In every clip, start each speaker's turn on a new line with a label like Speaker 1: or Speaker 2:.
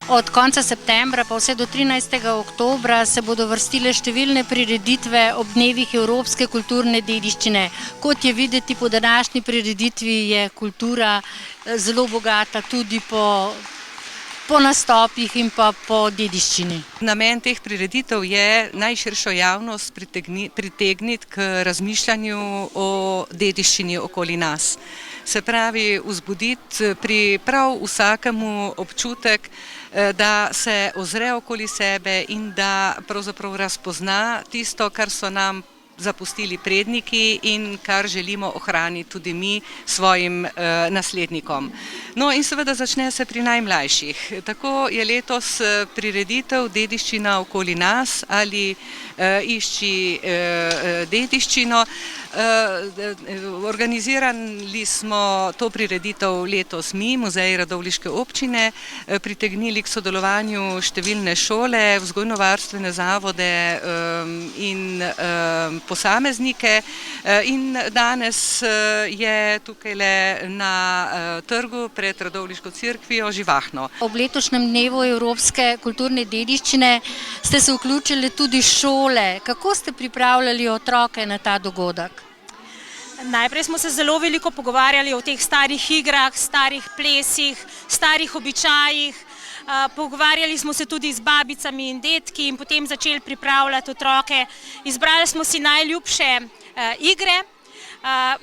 Speaker 1: Od konca septembra pa vse do 13. oktobra se bodo vrstile številne prireditve ob dnevih evropske kulturne dediščine. Kot je videti po današnji prireditvi, je kultura zelo bogata tudi po nastopih in pa po dediščini.
Speaker 2: Namen teh prireditev je najširšo javnost pritegniti k razmišljanju o dediščini okoli nas. Se pravi, vzbuditi pri prav vsakemu občutek, da se ozre okoli sebe in da pravzaprav razpozna tisto, kar so nam zapustili predniki in kar želimo ohraniti tudi mi svojim naslednikom. No in seveda začne se pri najmlajših. Tako je letos prireditev Dediščina okoli nas ali Išči dediščino. Organizirali smo to prireditev letos mi, Muzej Radovljiške občine, pritegnili k sodelovanju številne šole, vzgojno-varstvene zavode in posameznike in danes je tukajle na trgu pred Radovljiško cerkvijo živahno.
Speaker 1: Ob letošnjem dnevu evropske kulturne dediščine ste se vključili tudi šole. Kako ste pripravljali otroke na ta dogodek?
Speaker 3: Najprej smo se zelo veliko pogovarjali o teh starih igrah, starih plesih, starih običajih. Pogovarjali smo se tudi z babicami in dedki in potem začeli pripravljati otroke. Izbrali smo si najljubše igre.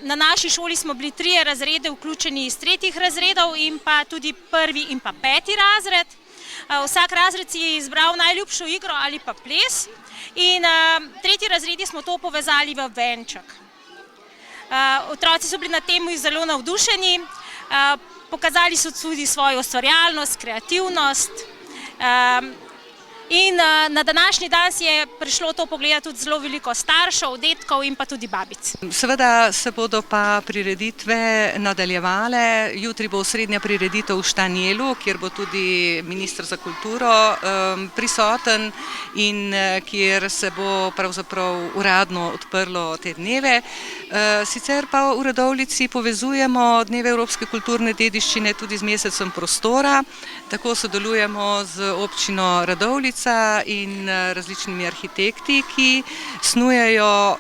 Speaker 3: Na naši šoli smo bili 3 razrede vključeni iz 3 razredov in pa tudi 1. in pa 5. razred. Vsak razred si je izbral najljubšo igro ali pa ples in 3. razredi smo to povezali v venček. Otroci so bili na tem zelo navdušeni, pokazali so tudi svojo ustvarjalnost, kreativnost in na današnji dan si je prišlo to pogledati tudi zelo veliko staršev, dedkov in pa tudi babic.
Speaker 2: Seveda se bodo pa prireditve nadaljevale. Jutri bo osrednja prireditev v Štanjelu, kjer bo tudi minister za kulturo prisoten in kjer se bo pravzaprav uradno odprlo te dneve. Sicer pa v Radovljici povezujemo dneve evropske kulturne dediščine tudi z mesecem prostora. Tako sodelujemo z občino Radovljica in različnimi arhitekti, ki snujejo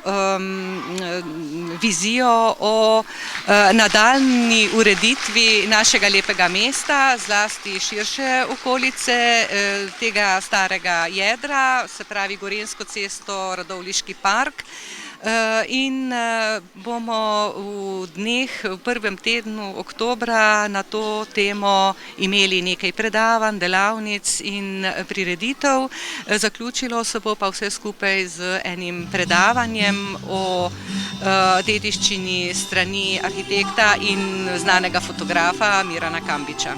Speaker 2: vizijo o nadaljnji ureditvi našega lepega mesta, zlasti širše okolice tega starega jedra, se pravi Gorenjsko cesto, Radovljiški park. In bomo v prvem tednu oktobra na to temo imeli nekaj predavanj, delavnic in prireditev. Zaključilo se bo pa vse skupaj z enim predavanjem o dediščini strani arhitekta in znanega fotografa Mirana Kambiča.